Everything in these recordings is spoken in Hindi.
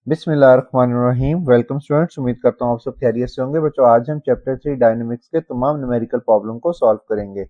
बिस्मिल्लाहिर्रहमानिर्रहीम। वेलकम स्टूडेंट्स, उम्मीद करता हूँ आप सब खैरियत से होंगे। बच्चों, आज हम चैप्टर 3 डायनेमिक्स के तमाम न्यूमेरिकल प्रॉब्लम को सॉल्व करेंगे।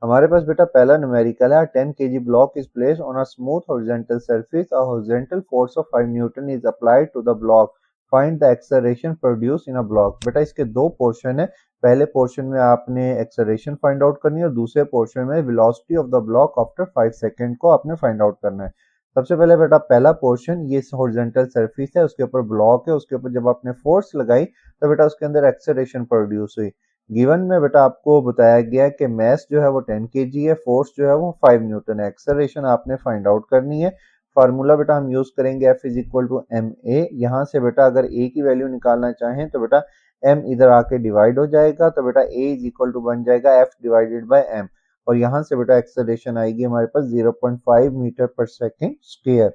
हमारे पास बेटा पहला न्यूमेरिकल है। 10 kg block is placed on a smooth horizontal surface. A horizontal force of 5 newton is applied to the block. Find the acceleration produce in a block. बेटा इसके दो पोर्शन है। पहले पोर्शन में आपने एक्सेलरेशन फाइंड आउट करनी है और दूसरे पोर्शन में velocity of the block after 5 second को आपने फाइंड आउट करना है। सबसे पहले बेटा पहला पोर्शन ये हॉरिजॉन्टल सरफेस है, उसके ऊपर ब्लॉक है, उसके ऊपर जब आपने फोर्स लगाई तो बेटा उसके अंदर एक्सेलरेशन प्रोड्यूस हुई। गिवन में बेटा आपको बताया गया कि मास जो है वो 10 kg है, फोर्स जो है वो 5 न्यूटन है। एक्सेलरेशन आपने फाइंड आउट करनी है। फार्मूला बेटा हम यूज करेंगे F is equal to M A. यहाँ से बेटा अगर ए की वैल्यू निकालना चाहें तो बेटा एम इधर आके डिवाइड हो जाएगा, तो बेटा ए इज इक्वल टू बन जाएगा एफ डिवाइडेड बाय एम। और यहाँ से बेटा एक्सेलरेशन आएगी हमारे पास 0.5 metre per second square.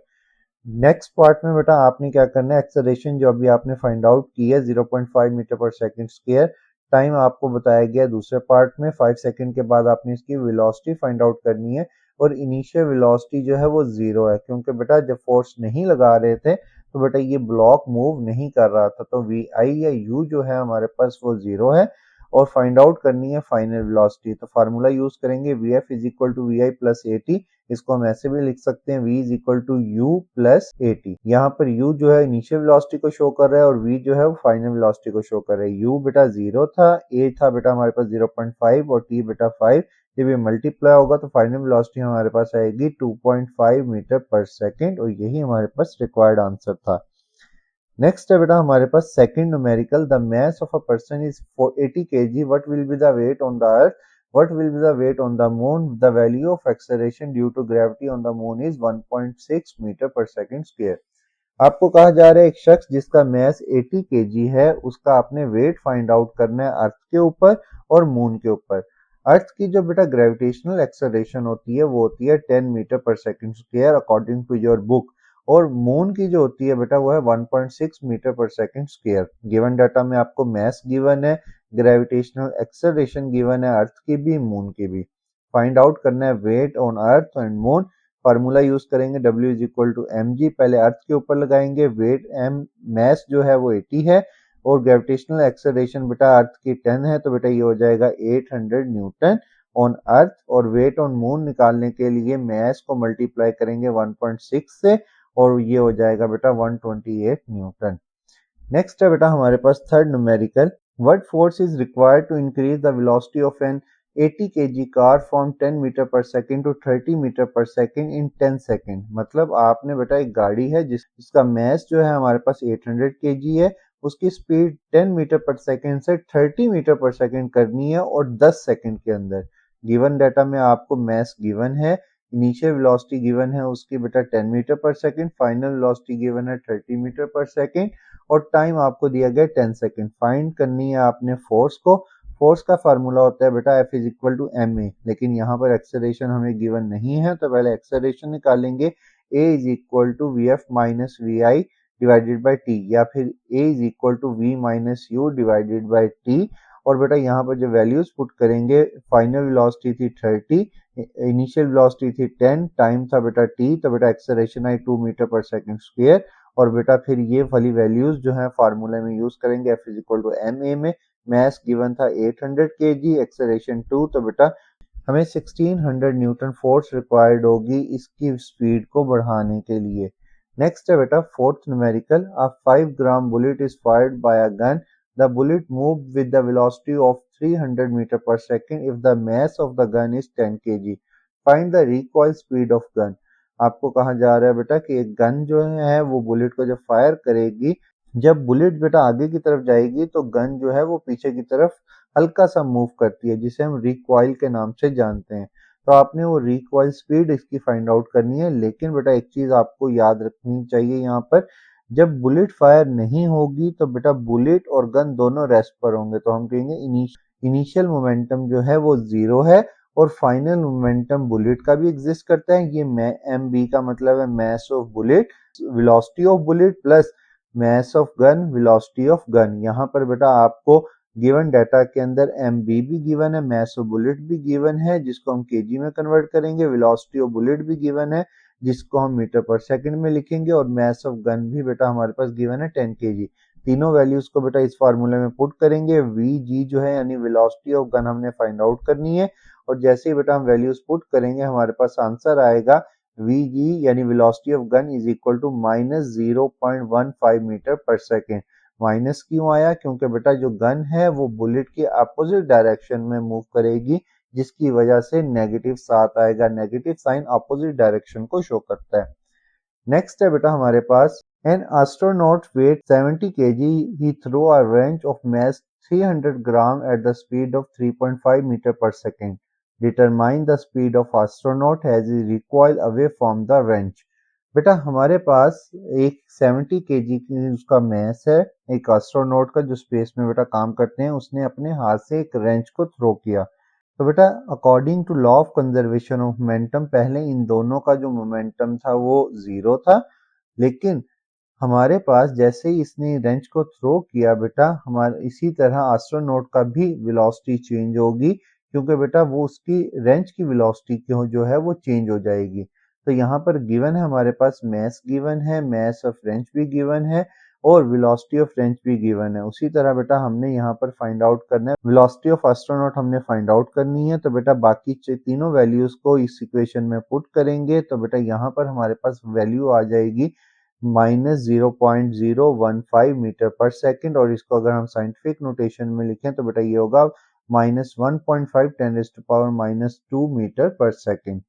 Next part में बेटा आपने क्या करना है, एक्सेलरेशन जो अभी आपने फाइंड आउट की है 0.5 metre per second square, time आपको बताया गया दूसरे पार्ट में 5 सेकेंड के बाद आपने इसकी वेलोसिटी फाइंड आउट करनी है। और इनिशियल वेलोसिटी जो है वो जीरो है, क्योंकि बेटा जब फोर्स नहीं लगा रहे थे तो बेटा ये ब्लॉक मूव नहीं कर रहा था, तो वी आई या यू जो है हमारे पास वो जीरो है। और फाइंड आउट करनी है फाइनल वेलोसिटी, तो फार्मूला यूज करेंगे V F is equal to V I plus A T. इसको हम ऐसे भी लिख सकते हैं v is equal to U plus A T. यहाँ पर u जो है इनिशियल वेलोसिटी को शो कर रहा है और v जो है वो फाइनल वेलोसिटी को शो कर रहा है। u बेटा जीरो था, a था बेटा हमारे पास 0.5 और t बेटा 5। जब ये मल्टीप्लाई होगा तो फाइनल वेलोसिटी हमारे पास आएगी 2.5 मीटर पर सेकेंड, और यही हमारे पास रिक्वायर्ड आंसर था। नेक्स्ट है बेटा हमारे पास second numerical. The mass of a person is 80 kg। What will be the weight on the earth? What will be the weight on the moon? The value of acceleration due to gravity on the moon is 1.6 metre per second square. आपको कहा जा रहा है एक शख्स जिसका मास 80 kg है, उसका आपने वेट फाइंड आउट करना है अर्थ के ऊपर और मून के ऊपर। अर्थ की जो बेटा ग्रेविटेशनल एक्सेलरेशन होती है वो होती है 10 metre per second square according to your book. और मून की जो होती है बेटा वो है 1.6 metre per second square. Given data में आपको मास गिवन है, ग्रेविटेशनल एक्सेलरेशन गिवन है अर्थ की भी मून की भी। फाइंड आउट करना है weight on earth and moon. Formula use करेंगे W is equal to M G. पहले अर्थ के ऊपर लगाएंगे वेट, एम मास जो है वो 80 है और ग्रेविटेशनल एक्सेलरेशन बेटा अर्थ की 10 है, तो बेटा ये हो जाएगा 800 न्यूटन ऑन अर्थ। और वेट ऑन मून निकालने के लिए मास को मल्टीप्लाई करेंगे 1.6 से और ये हो जाएगा बेटा 128 न्यूटन। नेक्स्ट है बेटा हमारे पास third numerical. What force is required to increase the velocity of an 80 kg car from 10 metre per second to 30 metre per second in 10 second. मतलब आपने बेटा एक गाड़ी है जिसका मास जो है हमारे पास 800 kg है, उसकी स्पीड 10 मीटर पर सेकेंड से 30 मीटर पर सेकेंड करनी है और 10 सेकेंड के अंदर। गिवन डाटा में आपको मास गिवन है, इनिशियल वेलोसिटी गिवन है उसकी बेटा 10 metre per second, final velocity given है 30 मीटर पर सेकेंड और टाइम आपको दिया गया 10 सेकेंड। फाइंड करनी है आपने फोर्स को। फोर्स का फार्मूला होता है बेटा F is equal to M A, लेकिन यहाँ पर एक्सेलरेशन हमें गिवन नहीं है तो पहले एक्सेलरेशन निकालेंगे। A is equal to V F minus V I divided by T, या फिर A is equal to V minus U divided by T. और बेटा यहाँ पर जो वैल्यूज पुट करेंगे, फाइनल वेलोसिटी थी 30, इनिशियल वेलोसिटी थी 10, टाइम था बेटा t, तो बेटा एक्सेलरेशन आई 2 मीटर पर सेकंड स्क्वायर। और बेटा फिर ये वाली वैल्यूज जो है फार्मूले में यूज करेंगे F is equal to M A में। मास गिवन था 800 kg, एक्सेलरेशन 2, तो बेटा हमें 1600 न्यूटन फोर्स रिक्वायर्ड होगी इसकी स्पीड को बढ़ाने के लिए। नेक्स्ट है बेटा fourth numerical. A 5 gram bullet is fired by a gun. The bullet move with the velocity of 300 metre per second if the mass of the gun is 10 kg। Find the recoil speed of gun. आपको कहा जा रहा है बेटा कि एक गन जो है वो बुलेट को जब फायर करेगी, जब बुलेट बेटा आगे की तरफ जाएगी तो गन जो है वो पीछे की तरफ हल्का सा मूव करती है, जिसे हम रिकॉइल के नाम से जानते हैं। तो आपने वो रिकॉइल स्पीड इसकी फाइंड आउट करनी है। लेकिन बेटा एक चीज आपको याद रखनी चाहिए, यहाँ पर जब बुलेट फायर नहीं होगी तो बेटा बुलेट और गन दोनों रेस्ट पर होंगे, तो हम कहेंगे इनिशियल मोमेंटम जो है वो जीरो है और फाइनल मोमेंटम बुलेट का भी एग्जिस्ट करता है। ये एम बी का मतलब है mass of bullet, velocity of bullet plus mass of gun, velocity of gun. यहाँ पर बेटा आपको गिवन डाटा के अंदर एम बी भी गिवन है, मास ऑफ बुलेट भी गिवन है जिसको हम केजी में कन्वर्ट करेंगे, वेलोसिटी ऑफ बुलेट भी गिवन है जिसको हम मीटर पर सेकंड में लिखेंगे, और मास ऑफ गन भी बेटा हमारे पास गिवन है 10 kg। तीनों वैल्यूज को बेटा इस फार्मूले में पुट करेंगे। वी जी जो है यानी वेलोसिटी ऑफ गन हमने फाइंड आउट करनी है, और जैसे ही बेटा हम वैल्यूज पुट करेंगे हमारे पास आंसर आएगा वी जी यानी velocity of gun is equal to -0.15 metre per second. Minus क्यों आया? क्योंकि बेटा जो गन है वो बुलेट की अपोजिट डायरेक्शन में मूव करेगी, जिसकी वजह से नेगेटिव 7 आएगा। नेगेटिव साइन अपोजिट डायरेक्शन को शो करता है। नेक्स्ट है बेटा हमारे पास an astronaut weight 70 kg, he throw a wrench of mass 300 gram at the speed of 3.5 metre per second. Determine the speed of astronaut as he recoil away from the wrench. बेटा हमारे पास एक 70 kg की उसका मैस है, एक एस्ट्रोनॉट का जो स्पेस में बेटा काम करते हैं, उसने अपने हाथ से एक रेंच को थ्रो किया। तो बेटा according to law of conservation of momentum पहले इन दोनों का जो मोमेंटम था वो 0 था, लेकिन हमारे पास जैसे ही इसने रेंच को थ्रो किया बेटा हमारे इसी तरह एस्ट्रोनॉट का भी वेलोसिटी चेंज होगी, क्योंकि बेटा वो उसकी रेंच की वेलोसिटी क्यों जो है वो चेंज हो जाएगी। तो यहाँ पर गिवन है हमारे पास मैस गिवन है, मैस ऑफ रेंच भी गिवन है, और वेलोसिटी ऑफ रेंच भी गिवन है। उसी तरह बेटा हमने यहाँ पर फाइंड आउट करना है वेलोसिटी ऑफ एस्ट्रोनॉट, हमने फाइंड आउट करनी है। तो बेटा बाकी तीनों वैल्यूज को इस इक्वेशन में पुट करेंगे, तो बेटा यहाँ पर हमारे पास वैल्यू आ जाएगी -0.015 मीटर पर सेकेंड, और इसको अगर हम साइंटिफिक नोटेशन में लिखें तो बेटा ये होगा -1.5 10⁻⁻2 metre per second.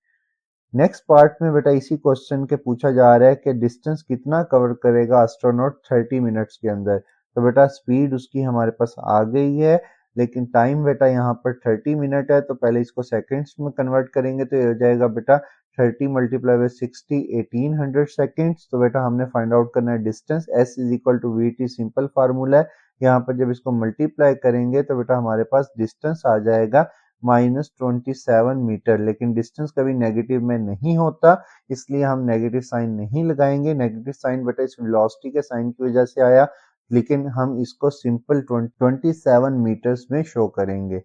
Next part में बेटा इसी क्वेश्चन के पूछा जा रहा है कि डिस्टेंस कितना कवर करेगा एस्ट्रोनॉट 30 मिनट्स के अंदर। तो बेटा स्पीड उसकी हमारे पास आ गई है, लेकिन टाइम बेटा यहाँ पर 30 मिनट है, तो पहले इसको सेकंड्स में कन्वर्ट करेंगे तो ये हो जाएगा बेटा 30 मल्टीप्लाई बाय 60 1800 सेकेंड्स। तो बेटा हमने फाइंड आउट करना है distance, s is equal to V T, simple formula है। यहाँ पर जब इसको मल्टीप्लाई करेंगे तो बेटा हमारे पास डिस्टेंस आ जाएगा -27 मीटर, लेकिन डिस्टेंस कभी नेगेटिव में नहीं होता, इसलिए हम नेगेटिव साइन नहीं लगाएंगे। नेगेटिव साइन बेटा इस वेलोसिटी के साइन की वजह से आया, लेकिन हम इसको सिंपल 27 मीटर्स में शो करेंगे।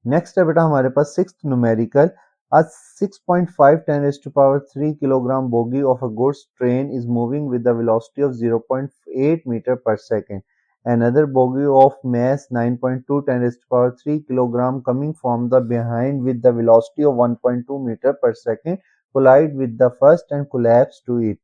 नेक्स्ट है बेटा हमारे पास sixth numerical, a 6.5 10 raised to power 3 kilogram bogie of a goods train is moving with the velocity of 0.8 meter per second. Another bogie of mass 9.2 10 raised to power 3 kilogram coming from the behind with the velocity of 1.2 meter per second collide with the first and collapse to it.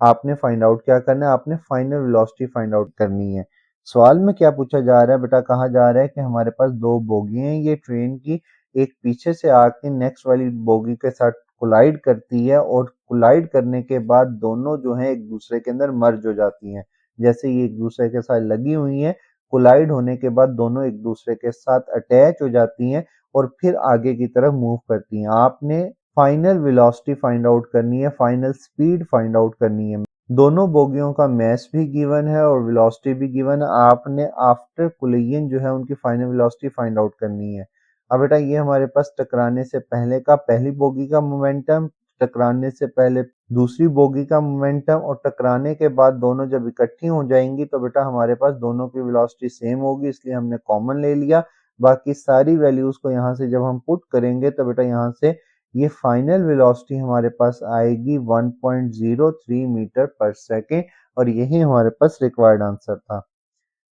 आपने फाइंड आउट क्या करना है? आपने फाइनल वेलोसिटी फाइंड आउट करनी है। सवाल में क्या पूछा जा रहा है बेटा? कहा जा रहा है कि हमारे पास दो बोगी हैं ये ट्रेन की, एक पीछे से आके नेक्स्ट वाली बोगी के साथ कोलाइड करती है, और कोलाइड करने के बाद दोनों जो है एक दूसरे के अंदर मर्ज हो जाती हैं। जैसे ये एक दूसरे के साथ लगी हुई हैं, कोलाइड होने के बाद दोनों एक दूसरे के साथ अटैच हो जाती हैं और फिर आगे की तरफ मूव करती हैं। आपने फाइनल वेलोसिटी फाइंड आउट करनी है, फाइनल स्पीड फाइंड आउट करनी है। दोनों बोगियों का मास भी गिवन है और वेलोसिटी भी गिवन है। आपने आफ्टर कोलिजन जो है उनकी फाइनल वेलोसिटी फाइंड आउट करनी है। अब बेटा ये हमारे पास टकराने से पहले का पहली बोगी का मोमेंटम, टकराने से पहले दूसरी बोगी का मोमेंटम, और टकराने के बाद दोनों जब इकट्ठी हो जाएंगी तो बेटा हमारे पास दोनों की वेलोसिटी सेम होगी, इसलिए हमने कॉमन ले लिया। बाकी सारी वैल्यूज को यहाँ से जब हम पुट करेंगे तो बेटा यहाँ से ये फाइनल वेलोसिटी हमारे पास आएगी 1.03 मीटर पर सेकेंड, और यही हमारे पास रिक्वायर्ड आंसर था।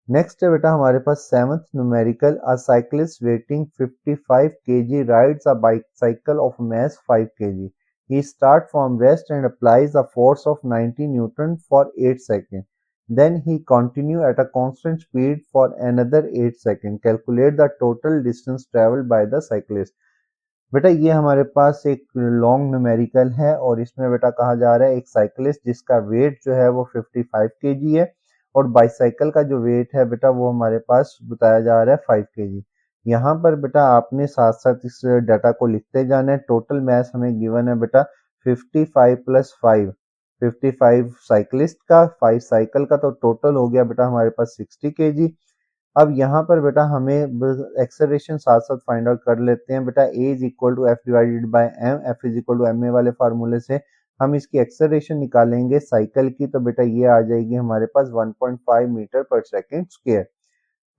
नेक्स्ट है बेटा हमारे पास seventh numerical, a cyclist weighing 55 kg rides a bicycle of mass 5 kg. He start from rest and applies a force of 90 Newton for 8 seconds. Then he continue at a constant speed for another 8 seconds. Calculate the total distance traveled by the cyclist. बेटा ये हमारे पास एक लॉन्ग न्यूमेरिकल है, और इसमें बेटा कहा जा रहा है एक साइकिलिस्ट जिसका वेट जो है वो 55 kg है, और बाईसाइकिल का जो वेट है बेटा वो हमारे पास बताया जा रहा है 5 kg। यहाँ पर बेटा आपने साथ साथ इस डाटा को लिखते जाना है। टोटल मास हमें गिवन है बेटा 55 + 5, 55 साइकिलिस्ट का, 5 साइकिल का, तो टोटल हो गया बेटा हमारे पास 60 kg। अब यहाँ पर बेटा हमें एक्सेलरेशन साथ साथ फाइंड आउट कर लेते हैं। बेटा a is equal to f divided by m, f is equal to ma वाले फार्मूले से हम इसकी एक्सेलरेशन निकालेंगे साइकिल की, तो बेटा ये आ जाएगी हमारे पास 1.5 metre per second square.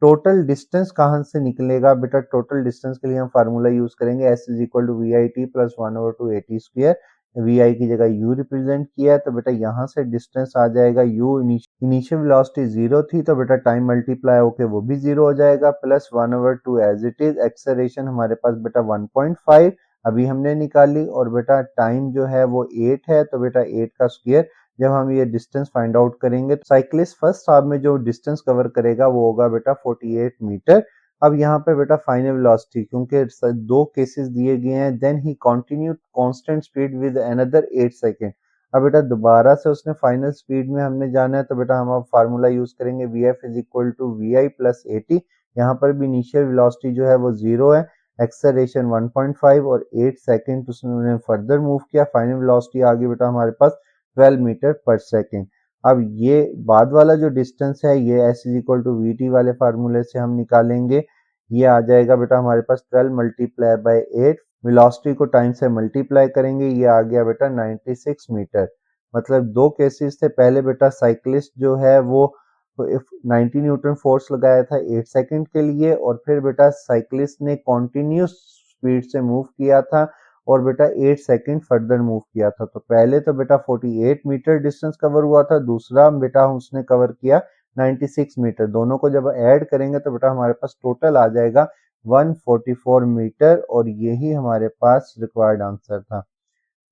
Total distance कहाँ से निकलेगा बेटा? टोटल डिस्टेंस के लिए हम फार्मूला यूज करेंगे s is equal to V I T plus 1/2 at square. V I की जगह यू रिप्रेजेंट किया है, तो बेटा यहाँ से डिस्टेंस आ जाएगा यू। इनिशियल वेलोसिटी 0 थी, तो बेटा टाइम मल्टीप्लाई होके वो भी 0 हो जाएगा, plus 1/2 as it is. Acceleration हमारे पास बेटा 1.5 अभी हमने निकाली, और बेटा टाइम जो है वो 8 है, तो बेटा 8 का स्क्वायर जब हम ये डिस्टेंस फाइंड आउट करेंगे तो साइक्लिस्ट फर्स्ट हाफ में जो डिस्टेंस कवर करेगा वो होगा बेटा 48 मीटर। अब यहाँ पे बेटा फाइनल वेलोसिटी, क्योंकि दो केसेस दिए गए हैं, then he continued constant speed with another 8 second. अब बेटा दोबारा से उसने फाइनल स्पीड में हमने जाना है, तो बेटा हम अब फार्मूला यूज करेंगे vf is equal to V I plus 80। यहाँ पर भी इनिशियल वेलोसिटी जो है वो 0 है, एक्सेलरेशन 1.5 और 8 सेकंड उसने फर्दर मूव किया। फाइनल वेलोसिटी आ गई बेटा हमारे पास 12 मीटर पर सेकंड। अब ये बाद वाला जो डिस्टेंस है ये s is equal to V T वाले फार्मूले से हम निकालेंगे। ये आ जाएगा बेटा हमारे पास 12 मल्टीप्लाई बाय 8, वेलोसिटी को टाइम से मल्टीप्लाई करेंगे, ये आ गया बेटा 96 मीटर। मतलब दो केसेस थे, पहले बेटा साइक्लिस्ट जो है वो 90 न्यूटन फोर्स लगाया था 8 सेकंड के लिए, और फिर बेटा साइक्लिस्ट ने कॉन्टिन्यूस स्पीड से मूव किया था और बेटा 8 सेकंड फर्दर मूव किया था। तो पहले तो बेटा 48 मीटर डिस्टेंस कवर हुआ था, दूसरा बेटा उसने कवर किया 96 मीटर। दोनों को जब ऐड करेंगे तो बेटा हमारे पास टोटल आ जाएगा 144 मीटर, और यही हमारे पास रिक्वायर्ड आंसर था।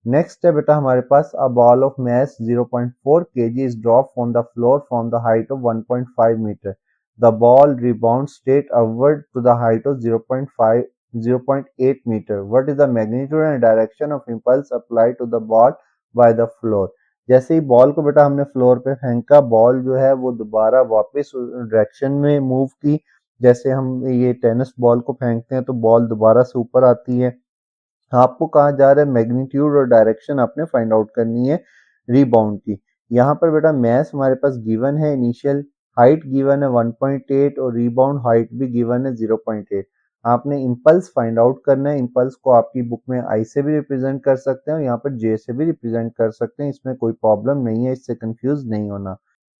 नेक्स्ट है बेटा हमारे पास a ball of mass 0.4 kg is dropped on the floor from the height of 1.5 meter. The ball rebounds straight upward to the height of 0.8 meter. What is the magnitude and direction of impulse applied to the ball by the floor? जैसे ही बॉल को बेटा हमने फ्लोर पे फेंका, बॉल जो है वो दोबारा वापस डायरेक्शन में मूव की। जैसे हम ये टेनिस बॉल को फेंकते हैं तो बॉल दोबारा से ऊपर आती है। आपको कहा जा रहा है मैग्नीट्यूड और डायरेक्शन आपने फाइंड आउट करनी है रीबाउंड की। यहाँ पर बेटा मैस हमारे पास गिवन है, इनिशियल हाइट गिवन है 1.8 और रीबाउंड हाइट भी गिवन है 0.8। आपने इंपल्स फाइंड आउट करना है। इंपल्स को आपकी बुक में आई से भी रिप्रेजेंट कर सकते हैं और यहाँ पर जे से भी रिप्रेजेंट कर सकते हैं, इसमें कोई प्रॉब्लम नहीं है, इससे कंफ्यूज नहीं होना।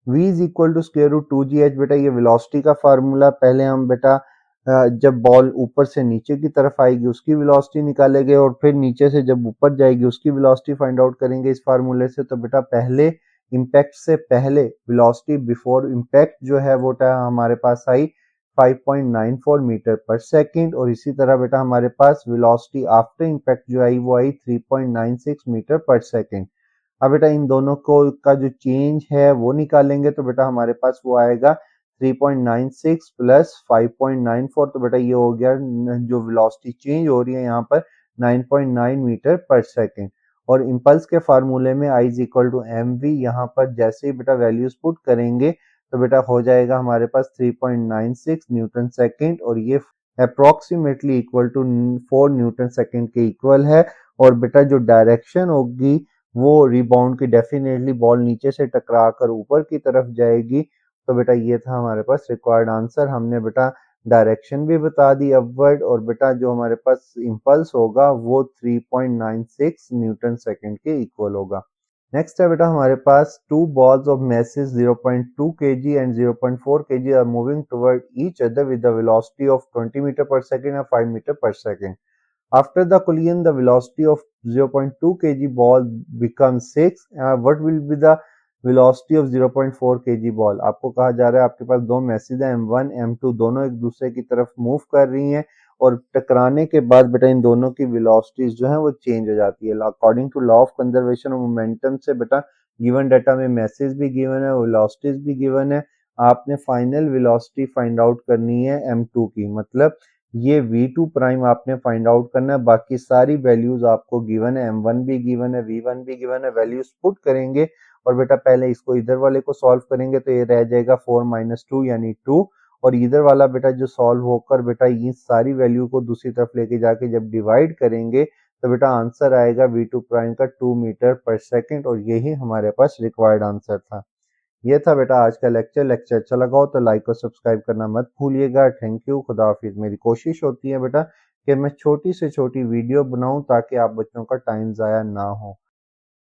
v is equal to square root 2gh। बेटा ये वेलोसिटी का फार्मूला, पहले हम बेटा जब बॉल ऊपर से नीचे की तरफ आएगी उसकी वेलोसिटी निकालेंगे, और फिर नीचे से जब ऊपर जाएगी उसकी वेलोसिटी फाइंड आउट करेंगे इस फार्मूले से। तो बेटा पहले इम्पैक्ट से पहले वेलोसिटी बिफोर इम्पैक्ट जो है वो हमारे पास आई 5.94 मीटर पर सेकंड, और इसी तरह बेटा हमारे पास वेलोसिटी आफ्टर इम्पैक्ट जो आई वो आई 3.96 मीटर पर सेकंड। अब बेटा इन दोनों को का जो चेंज है वो निकालेंगे, तो बेटा हमारे पास वो आएगा 3.96 प्लस 5.94। तो बेटा ये हो गया जो वेलोसिटी चेंज हो रही है यहाँ पर 9.9 मीटर पर सेकंड। और इंपल्स के फार्मूले में I is equal to M V, यहाँ पर जैसे ही बेटा वैल्यूज पुट करेंगे तो बेटा हो जाएगा हमारे पास 3.96 न्यूटन सेकंड, और ये approximately equal to 4 newton second के इक्वल है। और बेटा जो डायरेक्शन होगी वो रिबाउंड की डेफिनेटली बॉल नीचे से टकरा कर ऊपर की तरफ जाएगी। तो बेटा ये था हमारे पास रिक्वायर्ड आंसर। हमने बेटा डायरेक्शन भी बता दी अपवर्ड, और बेटा जो हमारे पास इंपल्स होगा वो 3.96 न्यूटन सेकंड के इक्वल होगा। नेक्स्ट है बेटा हमारे पास two balls of masses 0.2 kg and 0.4 kg are moving toward each other with the velocity of 20 meter per second and 5 meter per second. After the collision, the velocity of 0.2 kg ball becomes 6. What will be the velocity of 0.4 kg ball? आपको कहा जा रहा है आपके पास दो मैसेज है M1 M2, दोनों एक दूसरे की तरफ मूव कर रही हैं, और टकराने के बाद बेटा इन दोनों की वेलोसिटीज जो है वो चेंज हो जाती है। According to law of conservation of momentum से बेटा गिवन डाटा में मैसेज भी गिवन है, वेलोसिटीज भी गिवन है। आपने फाइनल वेलोसिटी फाइंड आउट करनी है M2 की, मतलब ये V2 प्राइम आपने फाइंड आउट करना है। बाकी सारी वैल्यूज आपको गिवन है, M1 भी गिवन है, V1 भी गिवन है। वैल्यूज पुट करेंगे और बेटा पहले इसको इधर वाले को सॉल्व करेंगे तो ये रह जाएगा 4 - 2 यानी 2, और इधर वाला बेटा जो सॉल्व होकर बेटा ये सारी वैल्यू को दूसरी तरफ लेके जाके जब डिवाइड करेंगे तो बेटा आंसर आएगा V2 प्राइम का 2 मीटर पर सेकंड, और यही हमारे पास रिक्वायर्ड आंसर था। ये था बेटा आज का लेक्चर अच्छा लगा हो तो लाइक और सब्सक्राइब करना मत भूलिएगा। थैंक यू, खुदा हाफिज। मेरी कोशिश होती है बेटा कि मैं छोटी से छोटी वीडियो बनाऊं ताकि आप बच्चों का टाइम ज़ाया ना हो।